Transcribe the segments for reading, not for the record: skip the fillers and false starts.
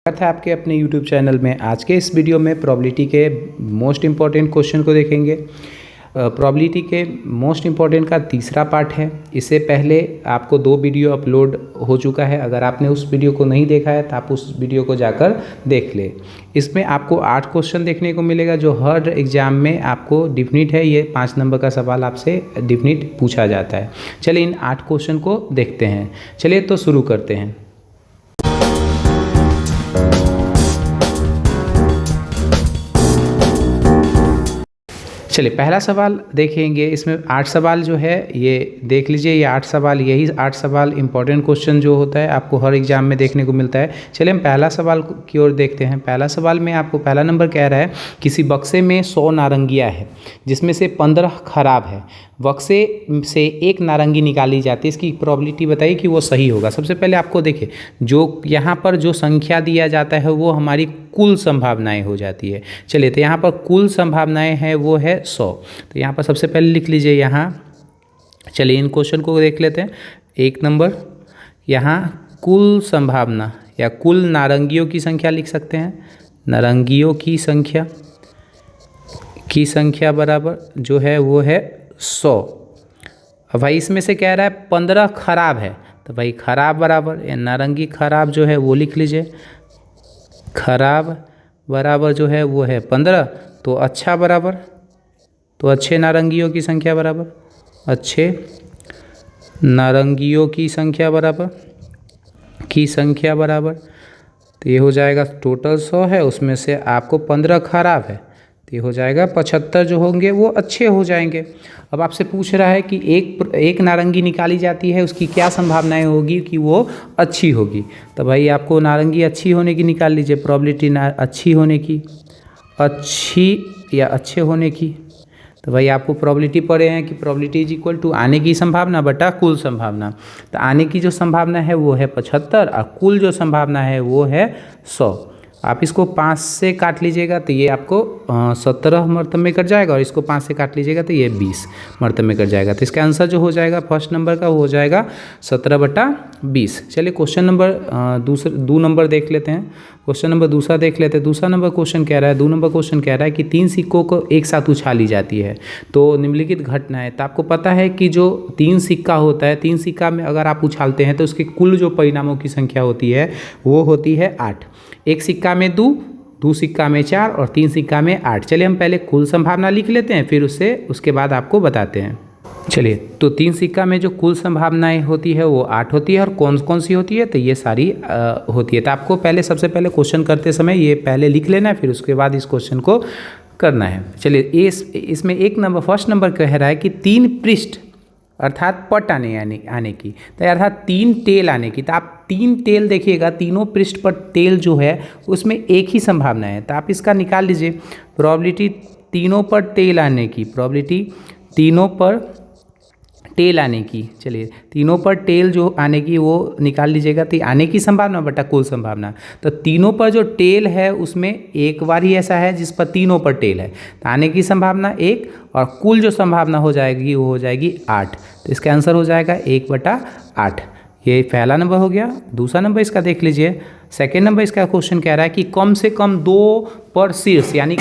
स्वागत है आपके अपने YouTube चैनल में। आज के इस वीडियो में प्रोबेबिलिटी के मोस्ट इम्पॉर्टेंट क्वेश्चन को देखेंगे। प्रोबेबिलिटी के मोस्ट इम्पॉर्टेंट का तीसरा पार्ट है। इससे पहले आपको 2 वीडियो अपलोड हो चुका है। अगर आपने उस वीडियो को नहीं देखा है तो आप उस वीडियो को जाकर देख ले। इसमें आपको 8 क्वेश्चन देखने को मिलेगा जो हर एग्जाम में आपको डिफिनिट है। ये 5 नंबर का सवाल आपसे डिफिनिट पूछा जाता है। चलिए इन 8 क्वेश्चन को देखते हैं। चलिए तो शुरू करते हैं। चलिए पहला सवाल देखेंगे। इसमें 8 सवाल जो है ये देख लीजिए। ये 8 सवाल, यही 8 सवाल इंपॉर्टेंट क्वेश्चन जो होता है आपको हर एग्जाम में देखने को मिलता है। चलिए हम पहला सवाल की ओर देखते हैं। पहला सवाल में आपको पहला नंबर कह रहा है किसी बक्से में 100 नारंगियाँ है जिसमें से 15 खराब है। बक्से से एक नारंगी निकाली जाती है। इसकी प्रोबेबिलिटी बताइए कि वो सही होगा। सबसे पहले आपको देखिए जो यहाँ पर जो संख्या दिया जाता है वो हमारी कुल संभावनाएं हो जाती है। चलिए तो यहाँ पर कुल संभावनाएं हैं वो है 100। तो यहाँ पर सबसे पहले लिख लीजिए यहाँ। चलिए इन क्वेश्चन को देख लेते हैं। 1 नंबर यहाँ कुल संभावना या कुल नारंगियों की संख्या लिख सकते हैं। नारंगियों की संख्या बराबर जो है वो है 100। अब भाई इसमें से कह रहा है 15 खराब है तो भाई खराब बराबर या नारंगी खराब जो है वो लिख लीजिए। खराब बराबर जो है वो है 15। तो अच्छा बराबर तो अच्छे नारंगियों की संख्या बराबर अच्छे नारंगियों की संख्या बराबर तो ये हो जाएगा टोटल 100 है, उसमें से आपको 15 खराब है तो ये हो जाएगा 75 जो होंगे वो अच्छे हो जाएंगे। अब आपसे पूछ रहा है कि एक नारंगी निकाली जाती है, उसकी क्या संभावनाएं होगी कि वो अच्छी होगी। तो भाई आपको नारंगी अच्छी होने की निकाल लीजिए। प्रोबेबिलिटी अच्छी होने की, अच्छी या अच्छे होने की। तो भाई आपको प्रोबेबिलिटी पढ़े हैं कि प्रोबेबिलिटी इज इक्वल टू आने की संभावना बटा कुल संभावना। तो आने की जो संभावना है वो है 75 और कुल जो संभावना है वो है 100। आप इसको 5 से काट लीजिएगा तो ये आपको 17 मरतब में कट जाएगा और इसको 5 से काट लीजिएगा तो ये 20 मरतब में कट जाएगा। तो इसका आंसर जो हो जाएगा फर्स्ट नंबर का वो हो जाएगा 17/20। चलिए क्वेश्चन नंबर 2 नंबर देख लेते हैं। क्वेश्चन नंबर दूसरा देख लेते हैं। दूसरा नंबर क्वेश्चन कह रहा है 2 नंबर क्वेश्चन कह रहा है कि 3 सिक्कों को एक साथ उछाली जाती है तो निम्नलिखित घटना है। तो आपको पता है कि जो 3 सिक्का होता है, 3 सिक्का में अगर आप उछालते हैं तो उसके कुल जो परिणामों की संख्या होती है वो होती है 8। एक सिक्का में 2 सिक्का में 4 और 3 सिक्का में 8। चलिए हम पहले कुल संभावना लिख लेते हैं फिर उसके बाद आपको बताते हैं। चलिए तो 3 सिक्का में जो कुल संभावनाएं होती है वो 8 होती है और कौन कौन सी होती है तो ये सारी होती है। तो आपको सबसे पहले क्वेश्चन करते समय ये पहले लिख लेना है फिर उसके बाद इस क्वेश्चन को करना है। चलिए इसमें फर्स्ट नंबर कह रहा है कि 3 पृष्ठ अर्थात पट आने की तो अर्थात 3 टेल आने की। तो आप 3 टेल देखिएगा, तीनों पृष्ठ पर टेल जो है उसमें एक ही संभावना है। तो आप इसका निकाल लीजिए प्रोबेबिलिटी तीनों पर टेल आने की। प्रोबेबिलिटी तीनों पर टेल आने की। चलिए तीनों पर टेल जो आने की वो निकाल लीजिएगा। तो आने की संभावना बटा कुल संभावना। तो तीनों पर जो टेल है उसमें एक बार ही ऐसा है जिस पर तीनों पर टेल है तो आने की संभावना 1 और कुल जो संभावना हो जाएगी वो हो जाएगी 8। तो इसका आंसर हो जाएगा 1/8। ये पहला नंबर हो गया। दूसरा नंबर इसका देख लीजिए। सेकेंड नंबर इसका क्वेश्चन कह रहा है कि कम से कम 2 पर शीर्ष यानी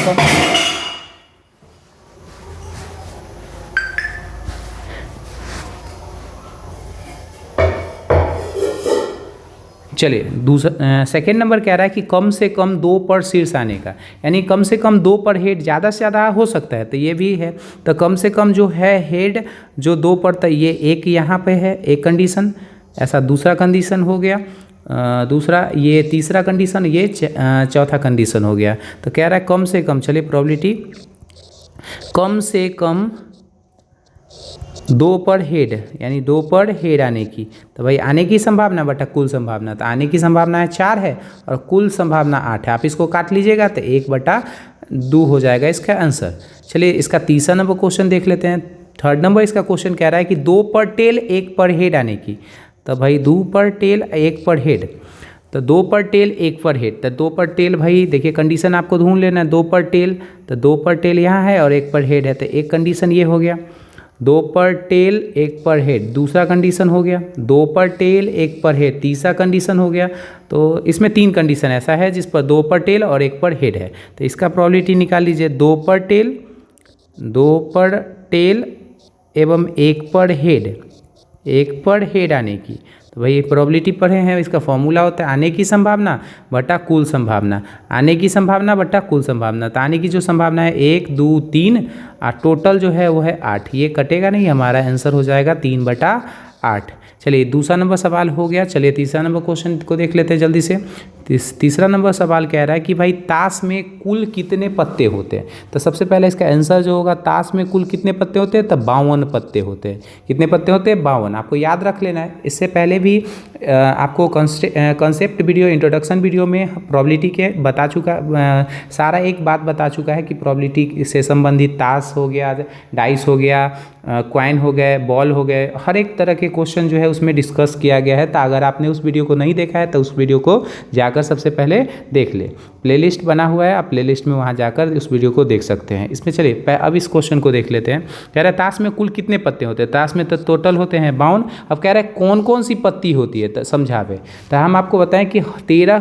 चलिए दूसरा सेकेंड नंबर कह रहा है कि कम से कम 2 पर शीर्ष आने का, यानी कम से कम 2 पर हेड, ज़्यादा से ज़्यादा हो सकता है तो ये भी है। तो कम से कम जो है हेड जो 2 पर, तो ये एक यहाँ पे है एक कंडीशन, ऐसा दूसरा कंडीशन हो गया, दूसरा ये तीसरा कंडीशन, ये चौथा कंडीशन हो गया। तो कह रहा है कम से कम, चलिए प्रोबेबिलिटी कम से कम 2 पर हेड यानी 2 पर हेड आने की। तो भाई आने की संभावना बटा कुल संभावना। तो आने की संभावना है 4 है और कुल संभावना 8 है। आप इसको काट लीजिएगा तो 1/2 हो जाएगा इसका आंसर। चलिए इसका तीसरा नंबर क्वेश्चन देख लेते हैं। थर्ड नंबर इसका क्वेश्चन कह रहा है कि 2 पर टेल 1 पर हेड आने की। तो भाई 2 पर टेल 1 पर हेड, तो 2 पर टेल 1 पर हेड। तो 2 पर टेल भाई देखिए कंडीशन आपको ढूंढ लेना है। 2 पर टेल, तो 2 पर टेल यहाँ है और 1 पर हेड है तो एक कंडीशन ये हो गया। 2 पर टेल 1 पर हेड, दूसरा कंडीशन हो गया। 2 पर टेल 1 पर हेड, तीसरा कंडीशन हो गया। तो इसमें 3 कंडीशन ऐसा है जिस पर 2 पर टेल और 1 पर हेड है। तो इसका प्रोबेबिलिटी निकाल लीजिए। 2 पर टेल एवं 1 पर हेड, 1 पर हेड आने की। तो भाई प्रोबेबिलिटी पढ़े हैं, इसका फॉर्मूला होता है आने की संभावना बटा कुल संभावना, आने की संभावना बटा कुल संभावना। तो आने की जो संभावना है 1 2 3 और टोटल जो है वो है 8। ये कटेगा नहीं, हमारा आंसर हो जाएगा 3/8। चलिए दूसरा नंबर सवाल हो गया। चलिए तीसरा नंबर क्वेश्चन को देख लेते हैं जल्दी से। तीसरा नंबर सवाल कह रहा है कि भाई ताश में कुल कितने पत्ते होते हैं। तो सबसे पहले इसका आंसर जो होगा, ताश में कुल कितने पत्ते होते हैं, तो 52 पत्ते होते हैं। कितने पत्ते होते हैं, 52। आपको याद रख लेना है। इससे पहले भी आपको कॉन्सेप्ट वीडियो, इंट्रोडक्शन वीडियो में प्रोबेबिलिटी के बता चुका, सारा एक बात बता चुका है कि प्रोबेबिलिटी से संबंधित ताश हो गया, डाइस हो गया, क्वाइन हो गए, बॉल हो गए, हर एक तरह के क्वेश्चन जो है उसमें डिस्कस किया गया है। तो अगर आपने उस वीडियो को नहीं देखा है तो उस वीडियो को जाकर सबसे पहले देख ले। प्लेलिस्ट बना हुआ है, आप प्लेलिस्ट में वहाँ जाकर उस वीडियो को देख सकते हैं। इसमें चलिए अब इस क्वेश्चन को देख लेते हैं। कह रहा है ताश में कुल कितने पत्ते होते हैं। ताश में तो टोटल होते हैं 52। अब कह रहा है कौन कौन सी पत्ती होती है, तो समझावे। तो हम आपको बताएं कि 13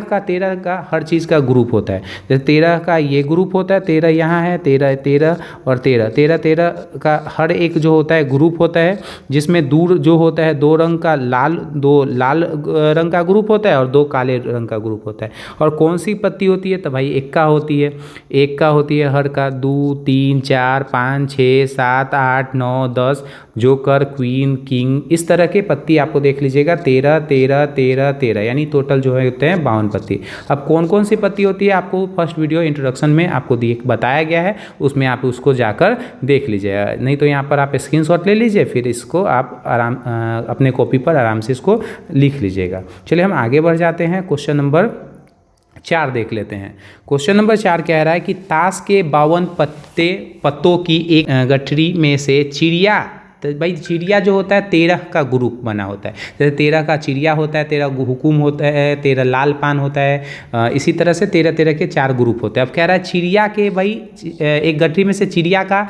का हर चीज़ का ग्रुप होता है। जैसे 13 का ये ग्रुप होता है, 13 यहाँ है, 13 और 13 का हर एक जो होता है ग्रुप होता है, जिसमें दूर जो होता है 2 रंग का दो लाल रंग का ग्रुप होता है और 2 काले रंग का ग्रुप होता है। और कौन सी पत्ती होती है, तो भाई इक्का होती है। इक्का होती है हर का 2 3 4 5 6 7 8 9 10 जोकर, क्वीन, किंग, इस तरह के पत्ती आपको देख लीजिएगा। 13 यानी टोटल जो है होते हैं 52 पत्ती। अब कौन कौन सी पत्ती होती है आपको फर्स्ट वीडियो इंट्रोडक्शन में आपको बताया गया है, उसमें आप उसको जाकर देख लीजिएगा। नहीं तो यहाँ पर आप स्क्रीनशॉट ले लीजिए, फिर इसको आप अपने कॉपी पर आराम से इसको लिख लीजिएगा। चलिए हम आगे बढ़ जाते हैं। क्वेश्चन नंबर 4 देख लेते हैं। क्वेश्चन नंबर 4 कह रहा है कि ताश के 52 पत्तों की एक गठरी में से चिड़िया, तो भाई चिड़िया जो होता है 13 का ग्रुप बना होता है। जैसे 13 का चिड़िया होता है, 13 हुकुम होता है, 13 लाल पान होता है, इसी तरह से 13 के 4 ग्रुप होते हैं। अब कह रहा है चिड़िया के भाई एक गठरी में से चिड़िया का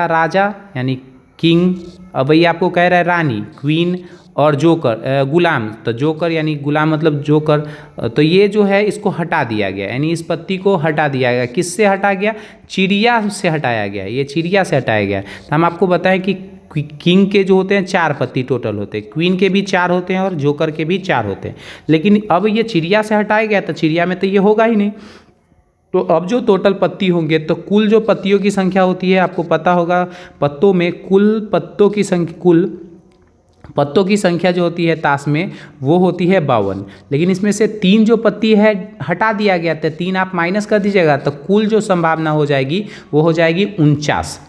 राजा यानी किंग, अब भाई आपको कह रहा है रानी, क्वीन और जोकर, गुलाम। तो जोकर यानी गुलाम मतलब जोकर। तो ये जो है इसको हटा दिया गया, यानी इस पत्ती को हटा दिया गया। किससे हटा गया, चिड़िया से हटाया गया, ये चिड़िया से हटाया गया। तो हम आपको बताएं कि किंग के जो होते हैं 4 पत्ती टोटल होते हैं, क्वीन के भी 4 होते हैं और जोकर के भी 4 होते हैं। लेकिन अब ये चिड़िया से हटाया गया, तो चिड़िया में तो ये होगा ही नहीं। तो अब जो टोटल पत्ती होंगे, तो कुल जो पत्तियों की संख्या होती है आपको पता होगा, पत्तों में कुल पत्तों की संख्या जो होती है ताश में वो होती है 52। लेकिन इसमें से 3 जो पत्ती है हटा दिया गया था, 3 आप माइनस कर दीजिएगा, तो कुल जो संभावना हो जाएगी वो हो जाएगी 49।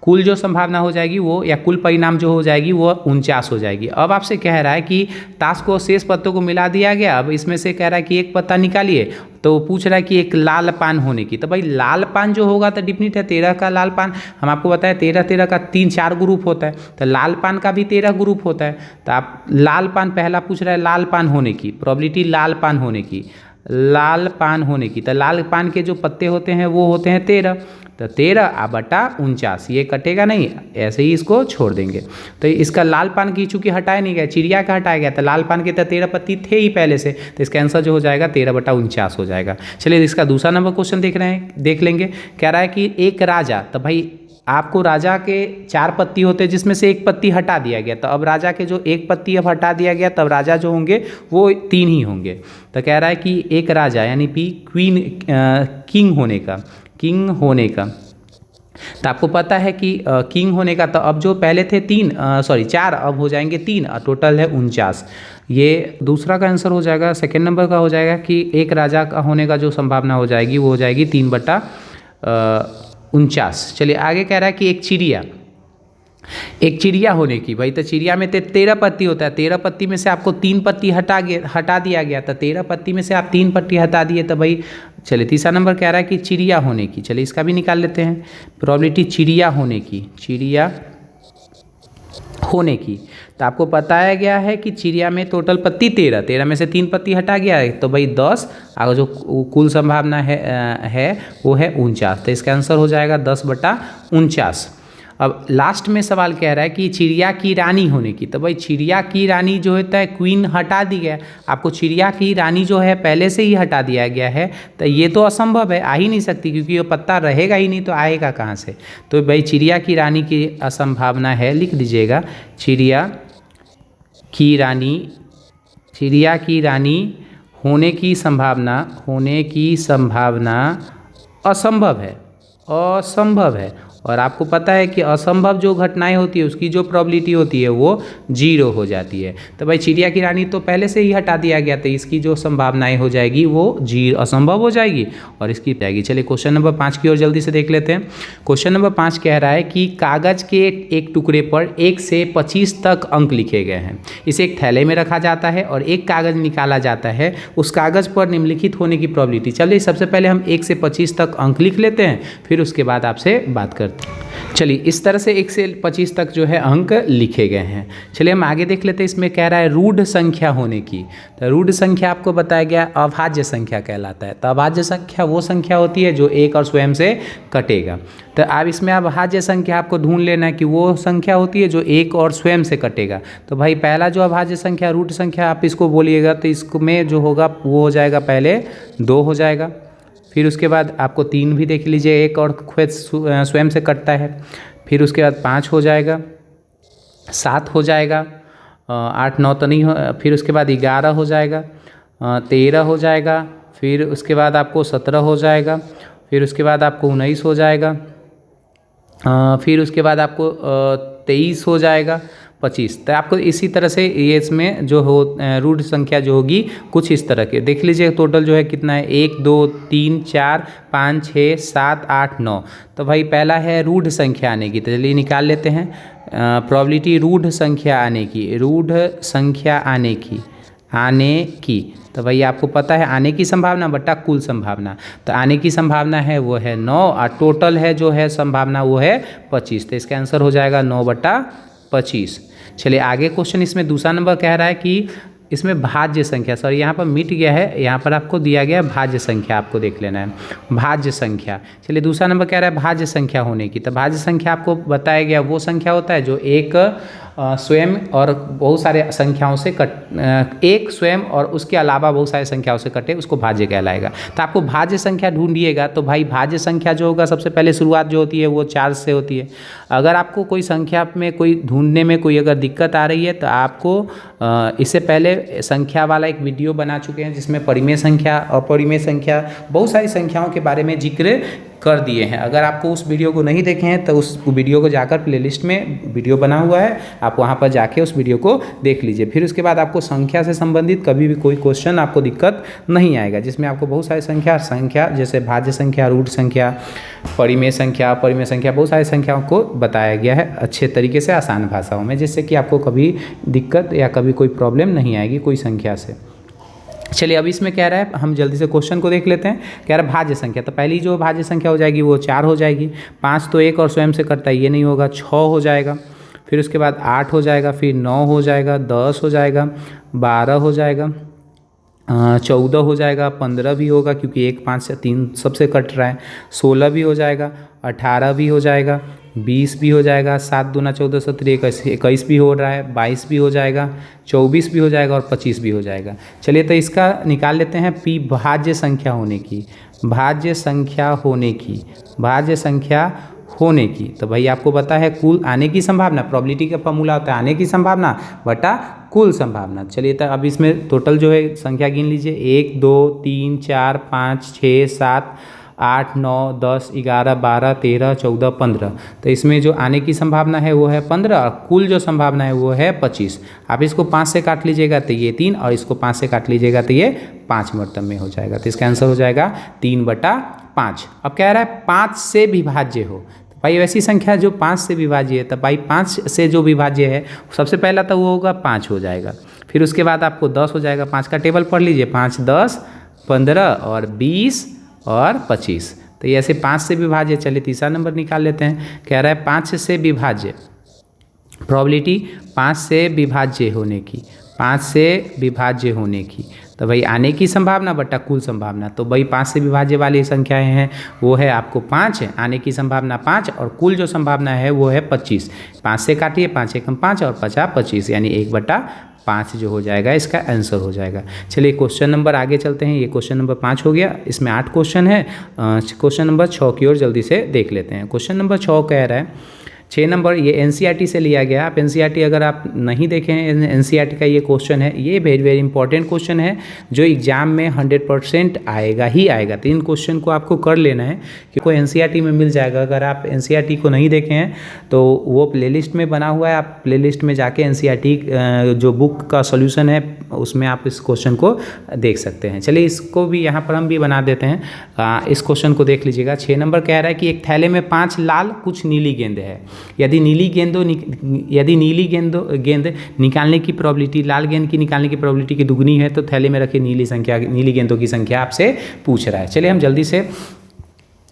कुल जो संभावना हो जाएगी वो, या कुल परिणाम जो हो जाएगी वो 49 हो जाएगी। अब आपसे कह रहा है कि ताश को शेष पत्तों को मिला दिया गया। अब इसमें से कह रहा है कि एक पत्ता निकालिए, तो पूछ रहा है कि एक लाल पान होने की। तो भाई लाल पान जो होगा तो डिफिनिट है 13 का लाल पान। हम आपको बताया 13 का 3-4 ग्रुप होता है, तो लाल पान का भी 13 ग्रुप होता है। तो आप लाल पान, पहला पूछ रहा है लाल पान होने की प्रोबेबिलिटी, लाल पान होने की। तो लाल पान के जो पत्ते होते हैं वो होते हैं 13। तो 13 बटा 49, ये कटेगा नहीं, ऐसे ही इसको छोड़ देंगे। तो इसका लाल पान की चूंकि हटाया नहीं गया, चिड़िया का हटाया गया, तो लाल पान के तो 13 पत्ती थे ही पहले से, तो इसका आंसर जो हो जाएगा 13/49 हो जाएगा। चलिए इसका दूसरा नंबर क्वेश्चन देख लेंगे। कह रहा है कि एक राजा, तो भाई आपको राजा के 4 पत्ती होते हैं जिसमें से एक पत्ती हटा दिया गया। तो अब राजा के जो एक पत्ती अब हटा दिया गया, तब राजा जो होंगे वो 3 ही होंगे। तो कह रहा है कि एक राजा यानी किंग होने का। तो आपको पता है कि किंग होने का, तो अब जो पहले थे 4 अब हो जाएंगे 3, टोटल है 49। ये दूसरा का आंसर हो जाएगा। सेकेंड नंबर का हो जाएगा कि एक राजा का होने का जो संभावना हो जाएगी वो हो जाएगी 3/49। चलिए आगे कह रहा है कि एक चिड़िया होने की। भाई तो चिड़िया में 13 पत्ती होता है, 13 पत्ती में से आपको 3 पत्ती हटा दिया गया, तो 13 पत्ती में से आप 3 पत्ती हटा दिए। तो भाई चलिए तीसरा नंबर कह रहा है कि चिड़िया होने की। चलिए इसका भी निकाल लेते हैं प्रोबेबिलिटी, चिड़िया होने की। तो आपको बताया गया है कि चिड़िया में टोटल पत्ती 13 में से 3 पत्ती हटा गया है, तो भाई 10, अगर जो कुल संभावना है वो है 49। तो इसका आंसर हो जाएगा 10/49। अब लास्ट में सवाल कह रहा है कि चिड़िया की रानी होने की। तो भाई चिड़िया की रानी जो होता है क्वीन हटा दी गया, आपको चिड़िया की रानी जो है पहले से ही हटा दिया गया है, तो ये तो असंभव है, आ ही नहीं सकती, क्योंकि ये पत्ता रहेगा ही नहीं तो आएगा कहाँ से। तो भाई चिड़िया की रानी की असंभावना है, लिख दीजिएगा चिड़िया की रानी, चिड़िया की रानी होने की संभावना असंभव है, असंभव है। और आपको पता है कि असंभव जो घटनाएं होती है उसकी जो प्रोबेबिलिटी होती है वो 0 हो जाती है। तो भाई चिड़िया की रानी तो पहले से ही हटा दिया गया, तो इसकी जो संभावनाएं हो जाएगी वो 0 असंभव हो जाएगी और इसकी जाएगी। चलिए क्वेश्चन नंबर 5 की ओर जल्दी से देख लेते हैं। क्वेश्चन नंबर 5 कह रहा है कि कागज़ के एक टुकड़े पर 1 से 25 तक अंक लिखे गए हैं, इसे एक थैले में रखा जाता है और एक कागज़ निकाला जाता है, उस कागज़ पर निम्नलिखित होने की प्रोबेबिलिटी। चलिए सबसे पहले हम 1 से 25 तक अंक लिख लेते हैं, फिर उसके बाद आपसे बात करते हैं। चलिए इस तरह से 1 से 25 तक जो है अंक लिखे गए हैं। चलिए हम आगे देख लेते हैं। इसमें कह रहा है रूढ़ संख्या होने की। तो रूढ़ संख्या आपको बताया गया अभाज्य संख्या कहलाता है। तो अभाज्य संख्या वो संख्या होती है जो 1 और स्वयं से कटेगा। तो अब इसमें अभाज्य संख्या आपको ढूंढ लेना है कि वो संख्या होती है जो 1 और स्वयं से कटेगा। तो भाई पहला जो अभाज्य संख्या रूढ़ संख्या आप इसको बोलिएगा, तो इसमें जो होगा वो हो जाएगा, पहले 2 हो जाएगा, फिर उसके बाद आपको 3 भी देख लीजिए, 1 और स्वयं से कटता है, फिर उसके बाद 5 हो जाएगा, 7 हो जाएगा, 8 9 तो नहीं हो, फिर उसके बाद 11 हो जाएगा, 13 हो जाएगा, फिर उसके बाद आपको 17 हो जाएगा, फिर उसके बाद आपको 19 हो जाएगा, फिर उसके बाद आपको 23 हो जाएगा, 25। तो आपको इसी तरह से ये इसमें जो हो रूढ़ संख्या जो होगी कुछ इस तरह के देख लीजिए। टोटल जो है कितना है, 1 2 3 4 5 6 7 8 9। तो भाई पहला है रूढ़ संख्या आने की, तो चलिए निकाल लेते हैं प्रोबेबिलिटी रूढ़ संख्या आने की, रूढ़ संख्या आने की। तो भाई आपको पता है आने की संभावना बटा कुल संभावना, तो आने की संभावना है वो है 9 और टोटल है जो है संभावना वो है 25। तो इसका आंसर हो जाएगा 9 बटा 25। चलिए आगे क्वेश्चन इसमें दूसरा नंबर कह रहा है कि इसमें भाज्य संख्या, सॉरी यहाँ पर मिट गया है, यहाँ पर आपको दिया गया भाज्य संख्या, आपको देख लेना है भाज्य संख्या। चलिए दूसरा नंबर कह रहा है भाज्य संख्या होने की। तो भाज्य संख्या आपको बताया गया वो संख्या होता है जो एक स्वयं और बहुत सारे संख्याओं से एक स्वयं और उसके अलावा बहुत सारे संख्याओं से कटे, उसको भाज्य कहलाएगा। तो आपको भाज्य संख्या ढूंढिएगा, तो भाई भाज्य संख्या जो होगा सबसे पहले शुरुआत जो होती है वो 4 से होती है। अगर आपको कोई संख्या में कोई ढूंढने में कोई अगर दिक्कत आ रही है तो आपको इससे पहले संख्या वाला एक वीडियो बना चुके हैं जिसमें परिमेय संख्या, अपरिमेय संख्या, बहुत सारी संख्याओं के बारे में जिक्र कर दिए हैं। अगर आपको उस वीडियो को नहीं देखे हैं तो उस वीडियो को जाकर प्लेलिस्ट में वीडियो बना हुआ है, आप वहां पर जाके उस वीडियो को देख लीजिए। फिर उसके बाद आपको संख्या से संबंधित कभी भी कोई क्वेश्चन आपको दिक्कत नहीं आएगा, जिसमें आपको बहुत सारी संख्या जैसे भाज्य संख्या, रूढ़ संख्या, परिमेय संख्या, अपरिमेय संख्या, बहुत सारी संख्याओं को बताया गया है अच्छे तरीके से आसान भाषाओं में, जिससे कि आपको कभी दिक्कत या कभी कोई प्रॉब्लम नहीं आएगी कोई संख्या से। चलिए अब इसमें कह रहा है, हम जल्दी से क्वेश्चन को देख लेते हैं। कह रहा है भाज्य संख्या, तो पहली जो भाज्य संख्या हो जाएगी वो 4 हो जाएगी। 5 तो 1 और स्वयं से करता है, ये नहीं होगा, 6 हो जाएगा, फिर उसके बाद 8 हो जाएगा, फिर 9 हो जाएगा, 10 हो जाएगा, 12 हो जाएगा, 14 हो जाएगा, 15 भी होगा क्योंकि 1 5 से 3 सबसे कट रहा है, 16 भी हो जाएगा, 18 भी हो जाएगा, 20 भी हो जाएगा, 7 दूना 14 17 21 भी हो रहा है, 22 भी हो जाएगा, 24 भी हो जाएगा और 25 भी हो जाएगा। चलिए तो इसका निकाल लेते हैं पी भाज्य संख्या होने की, भाज्य संख्या होने की, भाज्य संख्या होने की। तो भाई आपको पता है कुल आने की संभावना, प्रोबेबिलिटी का फॉर्मूला होता है आने की संभावना बटा कुल संभावना। चलिए तो अब इसमें टोटल जो है संख्या गिन लीजिए, 1 2 3 4 5 6 7 8 9 10 11 12 13 14 15। तो इसमें जो आने की संभावना है वो है 15 और कुल जो संभावना है वो है 25। आप इसको 5 से काट लीजिएगा तो ये 3 और इसको 5 से काट लीजिएगा तो ये 5 मतलब में हो जाएगा। तो इसका आंसर हो जाएगा 3/5। अब कह रहा है 5 से विभाज्य हो, तो भाई वैसी संख्या जो 5 से विभाज्य है, तो भाई 5 से जो विभाज्य है सबसे पहला तो वो होगा 5 हो जाएगा, फिर उसके बाद आपको 10 हो जाएगा। 5 का टेबल पढ़ लीजिए, 5 10 15 और 20 और 25। तो ये ऐसे 5 से विभाज्य। चलिए तीसरा नंबर निकाल लेते हैं। कह रहा है 5 से विभाज्य, प्रोबेबिलिटी 5 से विभाज्य होने की, 5 से विभाज्य होने की। तो भाई आने की संभावना बटा कुल संभावना, तो भाई 5 से विभाज्य वाली संख्याएं हैं वो है आपको 5 है, आने की संभावना 5 और कुल जो संभावना है वो है 25। 5 से काटिए, 5 एकम 5 और 50 25 यानी 1/5 जो हो जाएगा इसका आंसर हो जाएगा। चलिए क्वेश्चन नंबर आगे चलते हैं। ये क्वेश्चन नंबर 5 हो गया, इसमें 8 क्वेश्चन है। क्वेश्चन नंबर 6 की ओर जल्दी से देख लेते हैं। क्वेश्चन नंबर 6 कह रहा है 6 नंबर, ये एनसीईआरटी से लिया गया। आप एनसीईआरटी अगर आप नहीं देखें एनसीईआरटी का ये क्वेश्चन है, ये वेरी वेरी इंपॉर्टेंट क्वेश्चन है जो एग्जाम में 100% आएगा ही आएगा। तो इन क्वेश्चन को आपको कर लेना है क्योंकि एनसीईआरटी में मिल जाएगा। अगर आप एनसीईआरटी को नहीं देखे हैं तो वो प्लेलिस्ट में बना हुआ है, आप प्लेलिस्ट में जाके एनसीईआरटी जो बुक का सोल्यूशन है उसमें आप इस क्वेश्चन को देख सकते हैं। चलिए इसको भी यहाँ पर हम भी बना देते हैं। इस क्वेश्चन को देख लीजिएगा। 6 नंबर कह रहा है कि एक थैले में 5 लाल कुछ नीली गेंद है। यदि नीली गेंद निकालने की प्रोबेबिलिटी, लाल गेंद की निकालने की प्रोबेबिलिटी की दुगनी है तो थैले में रखी नीली गेंदों की संख्या आपसे पूछ रहा है। चलिए हम जल्दी से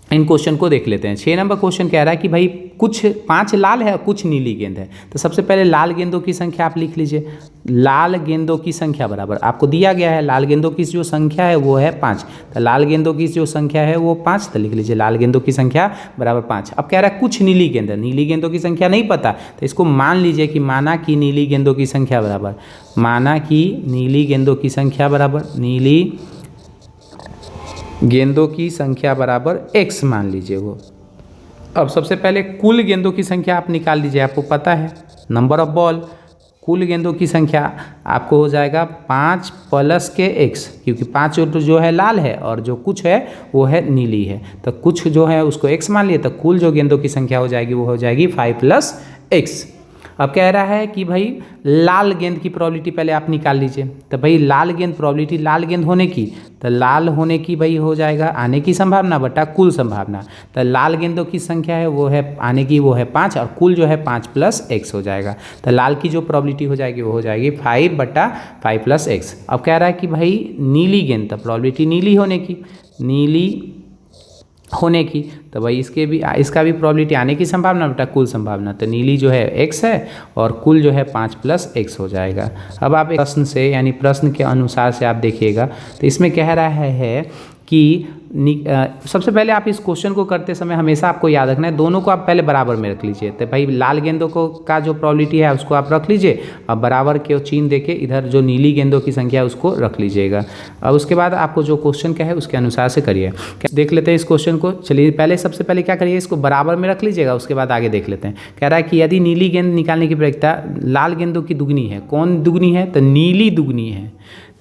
इन क्वेश्चन को देख लेते हैं। 6 नंबर क्वेश्चन कह रहा है कि भाई कुछ 5 लाल है और कुछ नीली गेंद है। तो सबसे पहले लाल गेंदों की संख्या आप लिख लीजिए। लाल गेंदों की संख्या बराबर आपको दिया गया है, लाल गेंदों की जो संख्या है वो है 5। तो लाल गेंदों की जो संख्या है वो 5, तो लिख लीजिए लाल गेंदों की संख्या बराबर 5। अब कह रहा है कुछ नीली गेंद है, नीली गेंदों की संख्या नहीं पता तो इसको मान लीजिए कि माना कि नीली गेंदों की संख्या बराबर, माना कि नीली गेंदों की संख्या बराबर, नीली गेंदों की संख्या बराबर x मान लीजिए वो। अब सबसे पहले कुल गेंदों की संख्या आप निकाल लीजिए, आपको पता है नंबर ऑफ बॉल। कुल गेंदों की संख्या आपको हो जाएगा 5 + के x, क्योंकि 5 जो है लाल है और जो कुछ है वो है नीली है, तो कुछ जो है उसको x मान लिए, तो कुल जो गेंदों की संख्या हो जाएगी वो हो जाएगी 5 + x। अब कह रहा है कि भाई लाल गेंद की प्रोबेबिलिटी पहले आप निकाल लीजिए। तो भाई लाल गेंद प्रोबेबिलिटी, लाल गेंद होने की, तो लाल होने की भाई हो जाएगा आने की संभावना बटा कुल संभावना। तो लाल गेंदों की संख्या है वो है आने की वो है 5 और कुल जो है 5 + x हो जाएगा। तो लाल की जो प्रोबेबिलिटी हो जाएगी वो हो जाएगी 5/5 + x। अब कह रहा है कि भाई नीली गेंद, तो प्रोबेबिलिटी नीली होने की, तो भाई इसका भी प्रोबेबिलिटी आने की संभावना बटा कुल संभावना। तो नीली जो है x है और कुल जो है 5 + x हो जाएगा। अब आप प्रश्न से यानी प्रश्न के अनुसार से आप देखिएगा तो इसमें कह रहा है कि सबसे पहले आप इस क्वेश्चन को करते समय हमेशा आपको याद रखना है दोनों को आप पहले बराबर में रख लीजिए। तो भाई लाल गेंदों का जो प्रोबेबिलिटी है उसको आप रख लीजिए और बराबर के चिन्ह देके इधर जो नीली गेंदों की संख्या है उसको रख लीजिएगा। अब उसके बाद आपको जो क्वेश्चन का है उसके अनुसार से करिए। देख लेते हैं इस क्वेश्चन को। चलिए सबसे पहले क्या करिए, इसको बराबर में रख लीजिएगा, उसके बाद आगे देख लेते हैं। कह रहा है कि यदि नीली गेंद निकालने की प्रक्रिया लाल गेंदों की दुगनी है। कौन दुगनी है? तो नीली दुगनी है।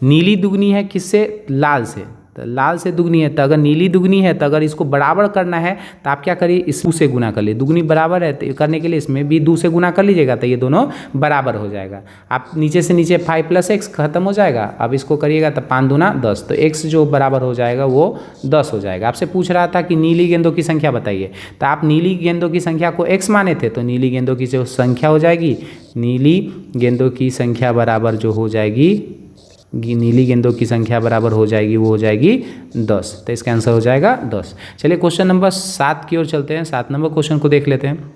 नीली दुगनी है किससे? लाल से। तो लाल से दुगनी है, तो अगर नीली दुगनी है तो अगर इसको बराबर करना है तो आप क्या करिए, इस 2 से गुना कर लिए। दुगनी बराबर है तो करने के लिए इसमें भी 2 से गुना कर लीजिएगा तो ये दोनों बराबर हो जाएगा। आप नीचे से नीचे 5 + x खत्म हो जाएगा। अब इसको करिएगा तो 5 दूना 10, तो x जो बराबर हो जाएगा वो 10 हो जाएगा। आपसे पूछ रहा था कि नीली गेंदों की संख्या बताइए, तो आप नीली गेंदों की संख्या को x माने थे, तो नीली गेंदों की जो संख्या हो जाएगी, नीली गेंदों की संख्या बराबर जो हो जाएगी, नीली गेंदों की संख्या बराबर हो जाएगी वो हो जाएगी 10। तो इसका आंसर हो जाएगा 10। चलिए क्वेश्चन नंबर 7 की ओर चलते हैं। 7 नंबर क्वेश्चन को देख लेते हैं।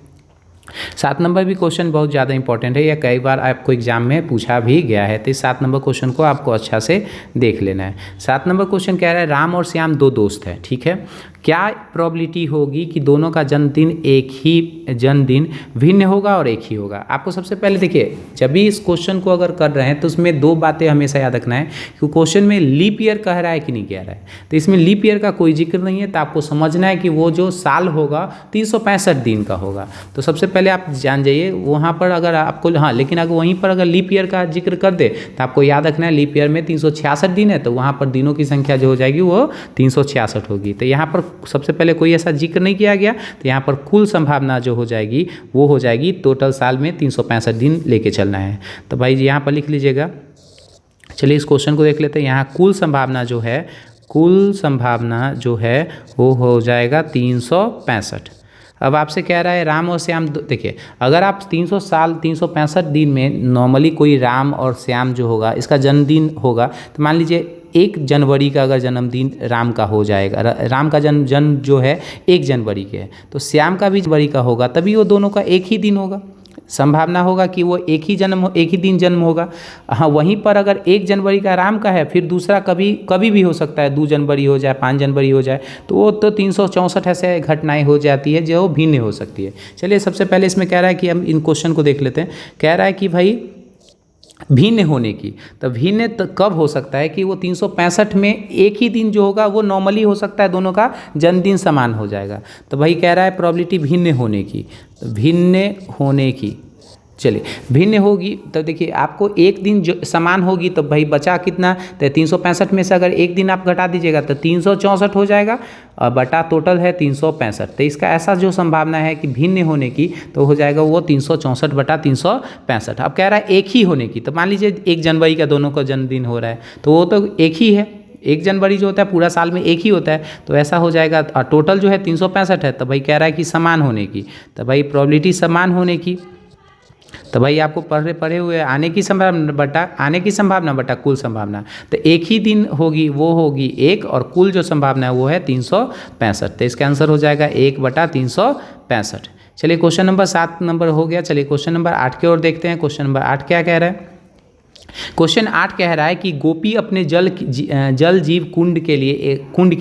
7 नंबर भी क्वेश्चन बहुत ज़्यादा इंपॉर्टेंट है, या कई बार आपको एग्जाम में पूछा भी गया है। तो इस 7 नंबर क्वेश्चन को आपको अच्छा से देख लेना है। 7 नंबर क्वेश्चन कह रहा है राम और श्याम 2 दोस्त हैं, ठीक है। क्या प्रोबेबिलिटी होगी कि दोनों का जन्मदिन भिन्न होगा और एक ही होगा? आपको सबसे पहले देखिए, जब भी इस क्वेश्चन को अगर कर रहे हैं तो उसमें 2 बातें हमेशा याद रखना है कि क्वेश्चन में लीप ईयर कह रहा है कि नहीं कह रहा है। तो इसमें लीप ईयर का कोई जिक्र नहीं है, तो आपको समझना है कि वो जो साल होगा 365 दिन का होगा। तो सबसे पहले आप जान जाइए वहाँ पर अगर आपको, हाँ, लेकिन अगर वहीं पर अगर लीप ईयर का जिक्र कर दे तो आपको याद रखना है लीप ईयर में 366 दिन है, तो वहाँ पर दिनों की संख्या जो हो जाएगी वो 366 होगी। तो यहाँ पर सबसे पहले कोई ऐसा जिक्र नहीं किया गया, तो यहाँ पर कुल संभावना जो हो जाएगी वो हो जाएगी टोटल साल में 365 दिन लेके चलना है। तो भाई यहाँ पर लिख लीजिएगा। चलिए इस क्वेश्चन को देख लेते हैं। यहाँ कुल संभावना जो है वो हो जाएगा 365। अब आपसे कह रहा है राम और श्याम, देखिए अगर आप 365 दिन में नॉर्मली कोई राम और श्याम जो होगा इसका जन्मदिन होगा, तो मान लीजिए 1 जनवरी का अगर जन्मदिन राम का हो जाएगा, राम का जन्म जो है 1 जनवरी के है, तो श्याम का भी जनवरी का होगा, तभी वो दोनों का एक ही दिन होगा। संभावना होगा कि वो एक ही दिन जन्म होगा। हाँ, वहीं पर अगर 1 जनवरी का राम का है, फिर दूसरा कभी भी हो सकता है, 2 जनवरी हो जाए, 5 जनवरी हो जाए, तो वो तो 364 ऐसे घटनाएं हो जाती है जो भिन्न हो सकती है। चलिए सबसे पहले इसमें कह रहा है कि हम इन क्वेश्चन को देख लेते हैं। कह रहा है कि भाई भिन्न होने की, तो भिन्न तो कब हो सकता है कि वो 365 में एक ही दिन जो होगा वो नॉर्मली हो सकता है, दोनों का जन्मदिन समान हो जाएगा। तो भाई कह रहा है प्रोबेबिलिटी भिन्न होने की, तो भिन्न होने की, चलिए भिन्न होगी तो देखिए आपको एक दिन जो समान होगी तो भाई बचा कितना, तो 365 में से अगर एक दिन आप घटा दीजिएगा तो 364 हो जाएगा, और बटा टोटल है 365। तो इसका ऐसा जो संभावना है कि भिन्न होने की, तो हो जाएगा वो 364 बटा 365। अब कह रहा है एक ही होने की, तो मान लीजिए 1 जनवरी का दोनों का जन्मदिन हो रहा है, तो वो तो एक ही है, 1 जनवरी जो होता है पूरा साल में एक ही होता है, तो ऐसा हो जाएगा। और टोटल जो है 365 है, तो भाई कह रहा है कि समान होने की, तो भाई प्रोबेबिलिटी समान होने की, तो भाई आपको पढ़े हुए आने की संभावना बटा कुल संभावना, तो एक ही दिन होगी वो होगी 1, और कुल जो संभावना है वो है 365। तो इसका आंसर हो जाएगा 1 बटा 365। चलिए क्वेश्चन नंबर 7 नंबर हो गया। चलिए क्वेश्चन नंबर 8 की ओर देखते हैं। क्वेश्चन नंबर 8 क्या कह रहा है? क्वेश्चन 8 कह रहा है कि गोपी अपने जल जीव कुंड के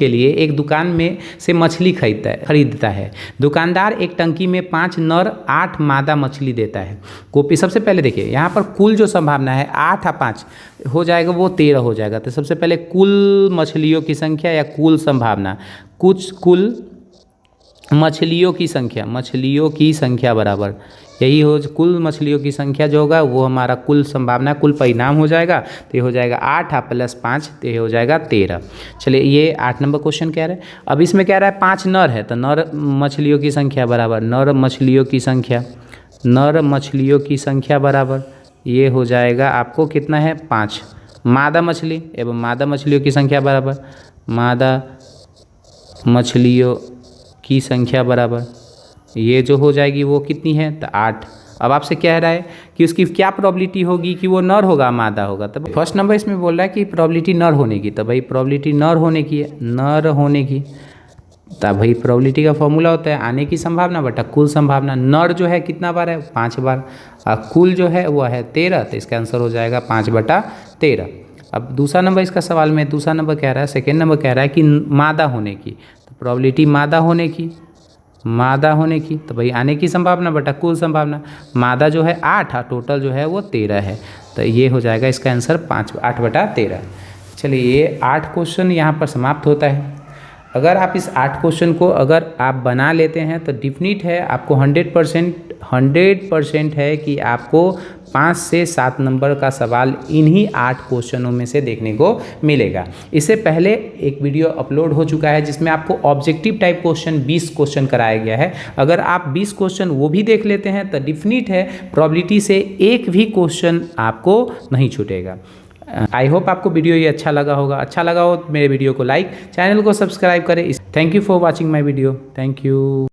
लिए एक दुकान में से मछली खरीदता है। दुकानदार एक टंकी में 5 नर 8 मादा मछली देता है। गोपी, सबसे पहले देखिए यहाँ पर कुल जो संभावना है 8 और 5 हो जाएगा, वो 13 हो जाएगा। तो सबसे पहले कुल मछलियों की संख्या या कुल संभावना, कुल मछलियों की संख्या बराबर यही हो, कुल मछलियों की संख्या जो होगा वो हमारा कुल संभावना, कुल परिणाम हो जाएगा। तो ये हो जाएगा 8 प्लस 5, तो ये हो जाएगा 13। चलिए ये 8 नंबर क्वेश्चन कह रहे हैं। अब इसमें कह रहा है 5 नर है, तो नर मछलियों की संख्या बराबर नर मछलियों की संख्या बराबर ये हो जाएगा आपको कितना है 5। मादा मछली एवं मादा मछलियों की संख्या बराबर मादा मछलियों की संख्या बराबर ये जो हो जाएगी वो कितनी है, तो 8। अब आपसे कह रहा है कि उसकी क्या प्रोबेबिलिटी होगी कि वो नर होगा मादा होगा। तो फर्स्ट नंबर इसमें बोल रहा है कि प्रोबेबिलिटी नर होने की, तो भाई प्रोबेबिलिटी नर होने की है, तो भाई प्रोबेबिलिटी का फॉर्मूला होता है आने की संभावना बटा कुल संभावना। नर जो है कितना बार है, 5 बार, और कुल जो है वो है 13, तो इसका आंसर हो जाएगा 5 बटा 13। अब दूसरा नंबर इसका सवाल में, दूसरा नंबर कह रहा है, सेकेंड नंबर कह रहा है कि मादा होने की, तो प्रोबेबिलिटी मादा होने की, तो भाई आने की संभावना बटा कुल संभावना। मादा जो है 8 और टोटल जो है वो 13 है, तो ये हो जाएगा इसका आंसर 8 बटा 13। चलिए ये 8 क्वेश्चन यहाँ पर समाप्त होता है। अगर आप इस 8 क्वेश्चन को अगर आप बना लेते हैं तो डिफिनिट है आपको 100% है कि आपको 5 से 7 नंबर का सवाल इन्हीं 8 क्वेश्चनों में से देखने को मिलेगा। इससे पहले एक वीडियो अपलोड हो चुका है जिसमें आपको ऑब्जेक्टिव टाइप क्वेश्चन 20 क्वेश्चन कराया गया है। अगर आप 20 क्वेश्चन वो भी देख लेते हैं तो डिफिनिट है प्रोबेबिलिटी से एक भी क्वेश्चन आपको नहीं छूटेगा। आई होप आपको वीडियो ये अच्छा लगा होगा। अच्छा लगा हो मेरे वीडियो को लाइक, चैनल को सब्सक्राइब करें। Thank you for watching my video. Thank you.